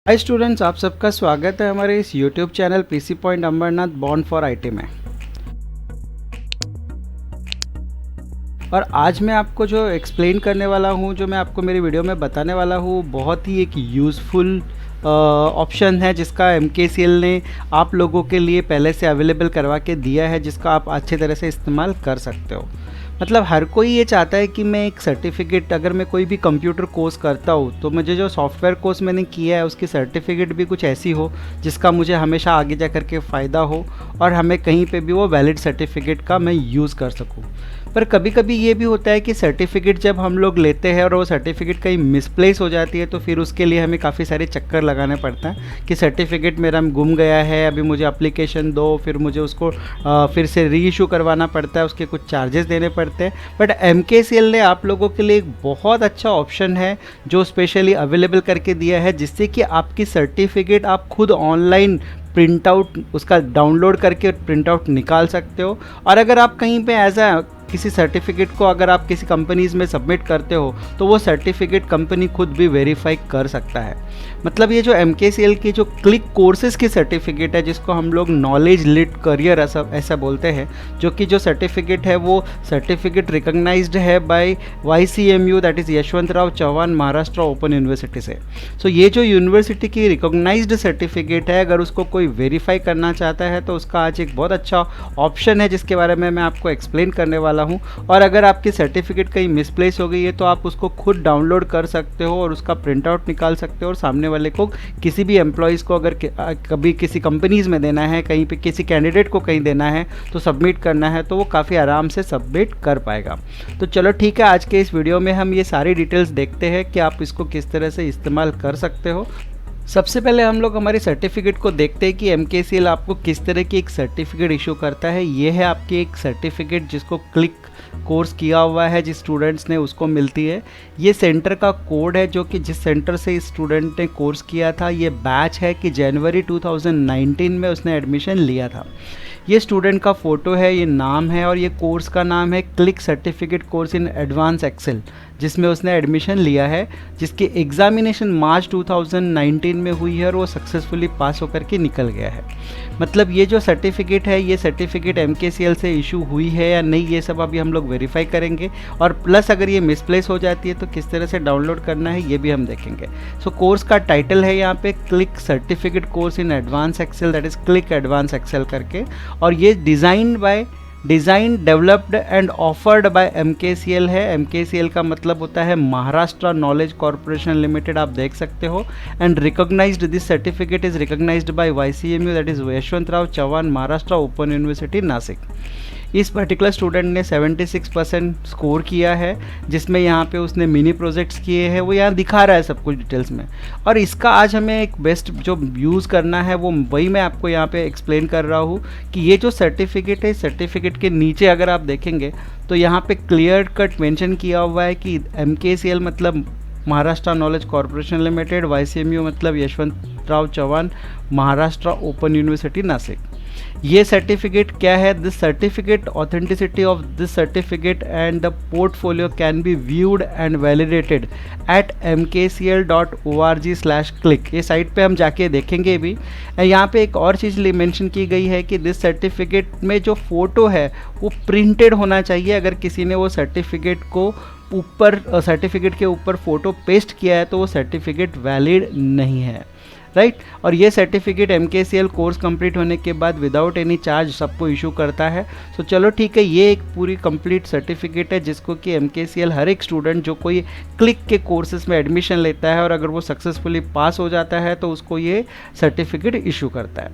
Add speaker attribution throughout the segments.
Speaker 1: Hi students, आप सबका स्वागत है हमारे इस YouTube channel PC point Amarnath born for IT में। और आज मैं आपको जो एक्सप्लेन करने वाला हूँ, जो मैं आपको मेरी वीडियो में बताने वाला हूँ, बहुत ही एक यूज़फुल ऑप्शन है जिसका MKCL ने आप लोगों के लिए पहले से अवेलेबल करवा के दिया है, जिसका आप अच्छे तरह से इस्तेमाल कर सकते हो। मतलब हर कोई ये चाहता है कि मैं एक सर्टिफिकेट, अगर मैं कोई भी कंप्यूटर कोर्स करता हूँ तो मुझे जो सॉफ्टवेयर कोर्स मैंने किया है उसकी सर्टिफिकेट भी कुछ ऐसी हो जिसका मुझे हमेशा आगे जा कर के फ़ायदा हो और हमें कहीं पे भी वो वैलिड सर्टिफिकेट का मैं यूज़ कर सकूँ। पर कभी कभी ये भी होता है कि सर्टिफिकेट जब हम लोग लेते हैं और वो सर्टिफिकेट कहीं मिसप्लेस हो जाती है तो फिर उसके लिए हमें काफ़ी सारे चक्कर लगाने पड़ता है कि सर्टिफिकेट मेरा गुम गया है, अभी मुझे एप्लीकेशन दो, फिर मुझे उसको फिर से री इशू करवाना पड़ता है, उसके कुछ चार्जेस देने पड़ते हैं। बट MKCL ने आप लोगों के लिए एक बहुत अच्छा ऑप्शन है जो स्पेशली अवेलेबल करके दिया है, जिससे कि आपकी सर्टिफिकेट आप खुद ऑनलाइन प्रिंट आउट उसका डाउनलोड करके प्रिंट आउट निकाल सकते हो। और अगर आप कहीं पे ऐसा किसी सर्टिफिकेट को अगर आप किसी कंपनीज़ में सबमिट करते हो तो वो सर्टिफिकेट कंपनी खुद भी वेरीफाई कर सकता है। मतलब ये जो MKCL की जो क्लिक कोर्सेज़ की सर्टिफिकेट है, जिसको हम लोग नॉलेज लिड करियर ऐसा बोलते हैं, जो कि जो सर्टिफिकेट है वो सर्टिफिकेट रिकॉग्नाइज्ड है by YCMU, that is Yashwantrao Chavan Maharashtra open university से। सो ये जो यूनिवर्सिटी की रिकॉग्नाइज्ड सर्टिफिकेट है, अगर उसको कोई वेरीफाई करना चाहता है तो उसका आज एक बहुत अच्छा ऑप्शन है जिसके बारे में मैं आपको एक्सप्लेन करने वाला हूं। और अगर आपकी सर्टिफिकेट कहीं मिसप्लेस हो गई है तो आप उसको खुद डाउनलोड कर सकते हो और उसका प्रिंट आउट निकाल सकते हो और सामने वाले को, किसी भी एम्प्लॉयज़ को अगर कभी किसी कंपनीज़ में देना है, कहीं पे किसी कैंडिडेट को कहीं देना है तो सबमिट करना है तो वो काफ़ी आराम से सबमिट कर पाएगा। तो चलो ठीक है, आज के इस वीडियो में हम ये सारी डिटेल्स देखते हैं कि आप इसको किस तरह से इस्तेमाल कर सकते हो। सबसे पहले हम लोग हमारी सर्टिफिकेट को देखते हैं कि MKCL आपको किस तरह की एक सर्टिफिकेट इशू करता है। ये है आपकी एक सर्टिफिकेट जिसको क्लिक कोर्स किया हुआ है, जिस स्टूडेंट्स ने उसको मिलती है। ये सेंटर का कोड है जो कि जिस सेंटर से इस स्टूडेंट ने कोर्स किया था। ये बैच है कि जनवरी 2019 में उसने एडमिशन लिया था। ये स्टूडेंट का फ़ोटो है, ये नाम है और ये कोर्स का नाम है click certificate course in advance Excel, जिसमें उसने एडमिशन लिया है, जिसकी एग्ज़ामिनेशन मार्च 2019 में हुई है और वो सक्सेसफुली पास होकर के निकल गया है। मतलब ये जो सर्टिफिकेट है, ये सर्टिफिकेट MKCL से इशू हुई है या नहीं, ये सब अभी हम लोग वेरीफाई करेंगे। और प्लस अगर ये मिसप्लेस हो जाती है तो किस तरह से डाउनलोड करना है ये भी हम देखेंगे। सो कोर्स का टाइटल है यहाँ पे click certificate course in advance Excel, that is click advance Excel करके। और ये design developed and offered by MKCL है। MKCL का मतलब होता है महाराष्ट्र नॉलेज कॉर्पोरेशन लिमिटेड, आप देख सकते हो। And recognised, this certificate is recognised by YCMU, that is Yashwantrao Chavan Maharashtra open university Nashik. इस पर्टिकुलर स्टूडेंट ने 76% स्कोर किया है, जिसमें यहाँ पे उसने मिनी प्रोजेक्ट्स किए हैं, वो यहाँ दिखा रहा है सब कुछ डिटेल्स में। और इसका आज हमें एक बेस्ट जो यूज़ करना है वो वही मैं आपको यहाँ पे एक्सप्लेन कर रहा हूँ कि ये जो सर्टिफिकेट है, सर्टिफिकेट के नीचे अगर आप देखेंगे तो यहाँ पे क्लियर कट मेंशन किया हुआ है कि MKCL मतलब Maharashtra knowledge corporation limited, YCMU मतलब यशवंतराव चौहान महाराष्ट्र ओपन यूनिवर्सिटी नासिक। ये सर्टिफिकेट क्या है? This certificate, authenticity of this certificate and the portfolio can be viewed and validated at mkcl.org/click। ये साइट पे हम जाके देखेंगे भी। यहाँ पे एक और चीज़ मेंशन की गई है कि दिस सर्टिफिकेट में जो फ़ोटो है वो प्रिंटेड होना चाहिए। अगर किसी ने वो सर्टिफिकेट को सर्टिफिकेट के ऊपर फ़ोटो पेस्ट किया है तो वो सर्टिफिकेट वैलिड नहीं है, राइट। और ये सर्टिफिकेट MKCL कोर्स कंप्लीट होने के बाद विदाउट एनी चार्ज सबको इशू करता है। सो चलो ठीक है, ये एक पूरी कंप्लीट सर्टिफिकेट है जिसको कि MKCL हर एक स्टूडेंट जो कोई क्लिक के कोर्सेज में एडमिशन लेता है और अगर वो सक्सेसफुली पास हो जाता है तो उसको ये सर्टिफिकेट इशू करता है।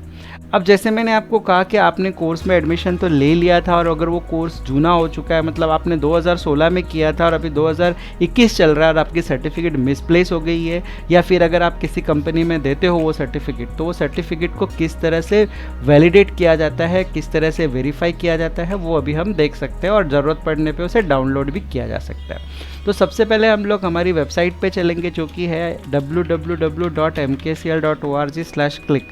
Speaker 1: अब जैसे मैंने आपको कहा कि आपने कोर्स में एडमिशन तो ले लिया था और अगर वो कोर्स जूना हो चुका है, मतलब आपने 2016 में किया था और अभी 2021 चल रहा है और आपकी सर्टिफिकेट मिसप्लेस हो गई है, या फिर अगर आप किसी कंपनी में देते हो वो सर्टिफिकेट, तो वो सर्टिफिकेट को किस तरह से वैलिडेट किया जाता है, किस तरह से वेरीफाई किया जाता है, वो अभी हम देख सकते हैं और ज़रूरत पड़ने पे उसे डाउनलोड भी किया जा सकता है। तो सबसे पहले हम लोग हमारी वेबसाइट पे चलेंगे जो कि है www.mkcl.org/click।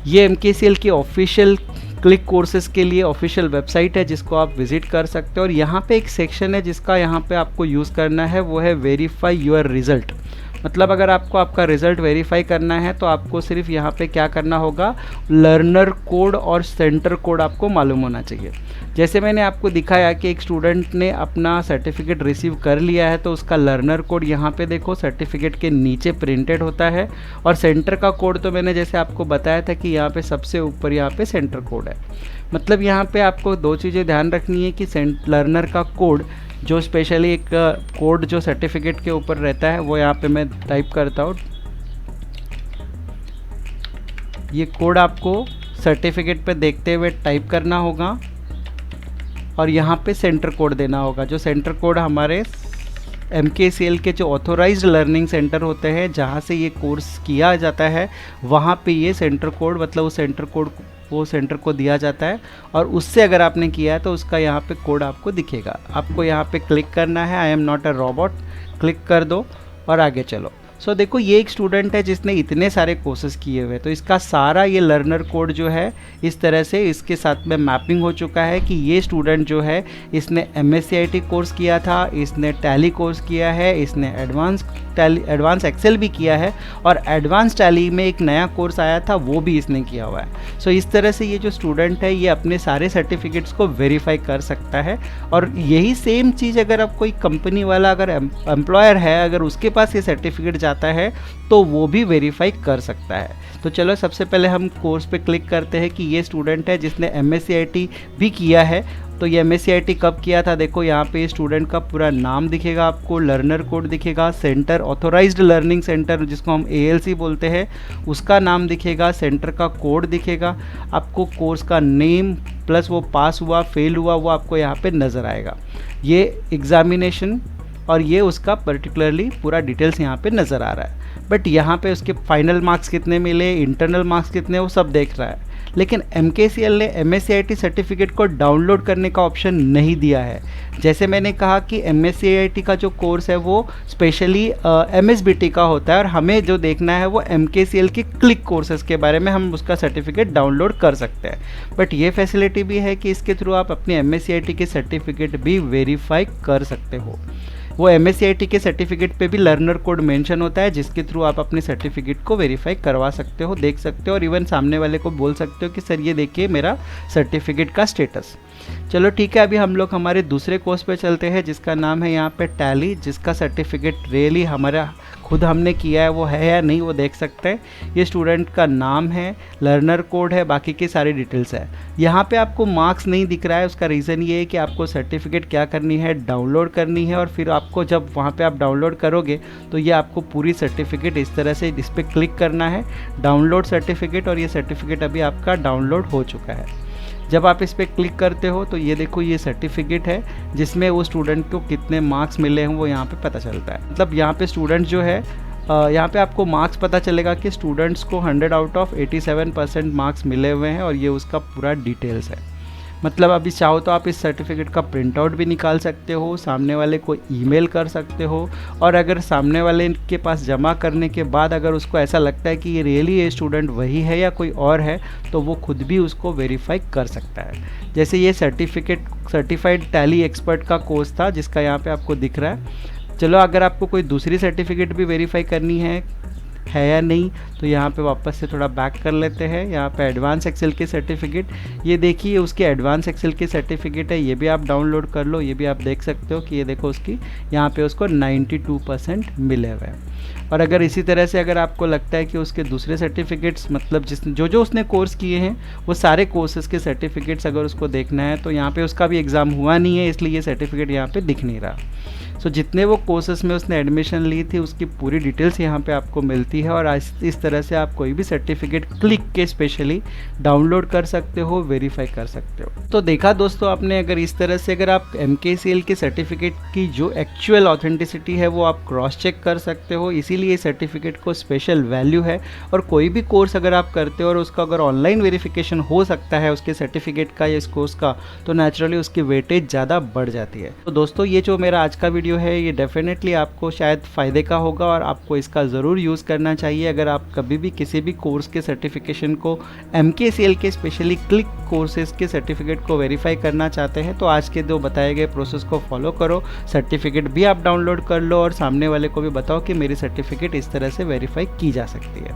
Speaker 1: ये MKCL की ऑफिशियल क्लिक कोर्सेज़ के लिए ऑफिशियल वेबसाइट है जिसको आप विजिट कर सकते हो। और यहाँ पे एक सेक्शन है जिसका यहाँ पे आपको यूज़ करना है, वो है वेरीफाई योर रिज़ल्ट। मतलब अगर आपको आपका रिज़ल्ट वेरीफाई करना है तो आपको सिर्फ यहाँ पे क्या करना होगा, लर्नर कोड और सेंटर कोड आपको मालूम होना चाहिए। जैसे मैंने आपको दिखाया कि एक स्टूडेंट ने अपना सर्टिफिकेट रिसीव कर लिया है तो उसका लर्नर कोड यहाँ पे देखो सर्टिफिकेट के नीचे प्रिंटेड होता है, और सेंटर का कोड तो मैंने जैसे आपको बताया था कि यहाँ पे सबसे ऊपर यहाँ पे सेंटर कोड है। मतलब यहाँ पे आपको दो चीज़ें ध्यान रखनी है कि लर्नर का कोड जो स्पेशली एक कोड जो सर्टिफिकेट के ऊपर रहता है वो यहाँ पे मैं टाइप करता हूँ। ये कोड आपको सर्टिफिकेट पे देखते हुए टाइप करना होगा और यहाँ पे सेंटर कोड देना होगा। जो सेंटर कोड हमारे MKCL के जो ऑथोराइज्ड लर्निंग सेंटर होते हैं जहाँ से ये कोर्स किया जाता है, वहाँ पे ये सेंटर कोड मतलब वो सेंटर को दिया जाता है, और उससे अगर आपने किया है तो उसका यहाँ पे कोड आपको दिखेगा। आपको यहाँ पे क्लिक करना है, I am not a robot, click कर दो और आगे चलो। सो देखो ये एक स्टूडेंट है जिसने इतने सारे कोर्सेज किए हुए, तो इसका सारा ये लर्नर कोड जो है इस तरह से इसके साथ में मैपिंग हो चुका है कि ये स्टूडेंट जो है इसने MSc IT कोर्स किया था, इसने टैली कोर्स किया है, इसने एडवांस एक्सेल भी किया है, और एडवांस टैली में एक नया कोर्स आया था वो भी इसने किया हुआ है। सो इस तरह से ये जो स्टूडेंट है ये अपने सारे सर्टिफिकेट्स को वेरीफाई कर सकता है। और यही सेम चीज़ अगर आप कोई कंपनी वाला अगर एम्प्लॉयर है, अगर उसके पास ये सर्टिफिकेट जाता है तो वो भी वेरीफाई कर सकता है। तो चलो सबसे पहले हम कोर्स पे क्लिक करते हैं कि ये स्टूडेंट है जिसने MSc IT भी किया है। तो ये MSc IT कब किया था, देखो यहाँ पे स्टूडेंट का पूरा नाम दिखेगा, आपको लर्नर कोड दिखेगा, सेंटर ऑथोराइज्ड लर्निंग सेंटर जिसको हम ALC बोलते हैं उसका नाम दिखेगा, सेंटर का कोड दिखेगा, आपको कोर्स का नेम प्लस वो पास हुआ फेल हुआ वो आपको यहाँ पे नज़र आएगा। ये एग्जामिनेशन और ये उसका पर्टिकुलरली पूरा डिटेल्स यहाँ पे नज़र आ रहा है। बट यहाँ पे उसके फाइनल मार्क्स कितने मिले, इंटरनल मार्क्स कितने, वो सब देख रहा है। लेकिन MKCL ने MSc IT सर्टिफिकेट को डाउनलोड करने का ऑप्शन नहीं दिया है। जैसे मैंने कहा कि MSc IT का जो कोर्स है वो स्पेशली MSBT का होता है, और हमें जो देखना है वो MKCL के क्लिक कोर्सेज के बारे में, हम उसका सर्टिफिकेट डाउनलोड कर सकते हैं। बट ये फैसिलिटी भी है कि इसके थ्रू आप अपने MSc IT के सर्टिफिकेट भी वेरीफाई कर सकते हो। वो MSc IT के सर्टिफिकेट पे भी लर्नर कोड मेंशन होता है जिसके थ्रू आप अपने सर्टिफिकेट को वेरीफाई करवा सकते हो, देख सकते हो, और इवन सामने वाले को बोल सकते हो कि सर ये देखिए मेरा सर्टिफिकेट का स्टेटस। चलो ठीक है, अभी हम लोग हमारे दूसरे कोर्स पे चलते हैं जिसका नाम है यहाँ पे टैली, जिसका सर्टिफिकेट रियली हमारा खुद हमने किया है वो है या नहीं वो देख सकते हैं। ये स्टूडेंट का नाम है, लर्नर कोड है, बाकी की सारी डिटेल्स है। यहाँ पे आपको मार्क्स नहीं दिख रहा है, उसका रीज़न ये है कि आपको सर्टिफिकेट क्या करनी है, डाउनलोड करनी है, और फिर आपको जब वहाँ पे आप डाउनलोड करोगे तो ये आपको पूरी सर्टिफिकेट इस तरह से इस पर क्लिक करना है, डाउनलोड सर्टिफिकेट, और ये सर्टिफिकेट अभी आपका डाउनलोड हो चुका है। जब आप इस पर क्लिक करते हो तो ये देखो ये सर्टिफिकेट है जिसमें वो स्टूडेंट को कितने मार्क्स मिले हैं वो यहाँ पे पता चलता है। मतलब यहाँ पे स्टूडेंट जो है यहाँ पे आपको मार्क्स पता चलेगा कि स्टूडेंट्स को 100 आउट ऑफ 87% मार्क्स मिले हुए हैं, और ये उसका पूरा डिटेल्स है। मतलब अभी चाहो तो आप इस सर्टिफिकेट का प्रिंट आउट भी निकाल सकते हो, सामने वाले को ईमेल कर सकते हो, और अगर सामने वाले के पास जमा करने के बाद अगर उसको ऐसा लगता है कि ये रियली ये स्टूडेंट वही है या कोई और है तो वो खुद भी उसको वेरीफाई कर सकता है। जैसे ये सर्टिफाइड टैली एक्सपर्ट का कोर्स था जिसका यहाँ पे आपको दिख रहा है। चलो अगर आपको कोई दूसरी सर्टिफिकेट भी वेरीफाई करनी है या नहीं तो यहाँ पे वापस से थोड़ा बैक कर लेते हैं। यहाँ पे एडवांस एक्सेल के सर्टिफिकेट, ये देखिए उसके एडवांस एक्सेल के सर्टिफिकेट है, ये भी आप डाउनलोड कर लो। ये भी आप देख सकते हो कि ये देखो उसकी यहाँ पे उसको 92% मिले हुए हैं। और अगर इसी तरह से अगर आपको लगता है कि उसके दूसरे सर्टिफिकेट्स मतलब जो उसने कोर्स किए हैं वो सारे कोर्सेज़ के सर्टिफिकेट्स अगर उसको देखना है तो यहाँ पे उसका भी एग्ज़ाम हुआ नहीं है, इसलिए ये सर्टिफिकेट यहाँ पे दिख नहीं रहा। सो जितने वो कोर्सेस में उसने एडमिशन ली थी उसकी पूरी डिटेल्स यहाँ पे आपको मिलती है, और इस तरह से आप कोई भी सर्टिफिकेट क्लिक के स्पेशली डाउनलोड कर सकते हो, वेरीफाई कर सकते हो। तो देखा दोस्तों आपने, अगर इस तरह से अगर आप MKCL के सर्टिफिकेट की जो एक्चुअल ऑथेंटिसिटी है वो आप क्रॉस चेक कर सकते हो, इसीलिए सर्टिफिकेट को स्पेशल वैल्यू है। और कोई भी कोर्स अगर आप करते हो और उसका अगर ऑनलाइन वेरिफिकेशन हो सकता है उसके सर्टिफिकेट का या इस कोर्स का, तो नेचुरली उसकी वेटेज ज़्यादा बढ़ जाती है। तो दोस्तों ये जो मेरा आज का वीडियो वीडियो है ये डेफिनेटली आपको शायद फ़ायदे का होगा और आपको इसका ज़रूर यूज़ करना चाहिए। अगर आप कभी भी किसी भी कोर्स के सर्टिफिकेशन को MKCL के स्पेशली क्लिक कोर्सेज के सर्टिफिकेट को वेरीफाई करना चाहते हैं तो आज के दो बताए गए प्रोसेस को फॉलो करो, सर्टिफिकेट भी आप डाउनलोड कर लो और सामने वाले को भी बताओ कि मेरी सर्टिफिकेट इस तरह से वेरीफाई की जा सकती है।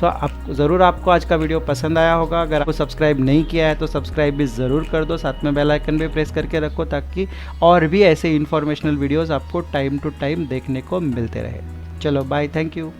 Speaker 1: सो आप ज़रूर आपको आज का वीडियो पसंद आया होगा। अगर आपको सब्सक्राइब नहीं किया है तो सब्सक्राइब भी ज़रूर कर दो, साथ में बेल आइकन भी प्रेस करके रखो ताकि और भी ऐसे इन्फॉर्मेशनल वीडियोस आपको टाइम टू टाइम देखने को मिलते रहे। चलो बाय, थैंक यू।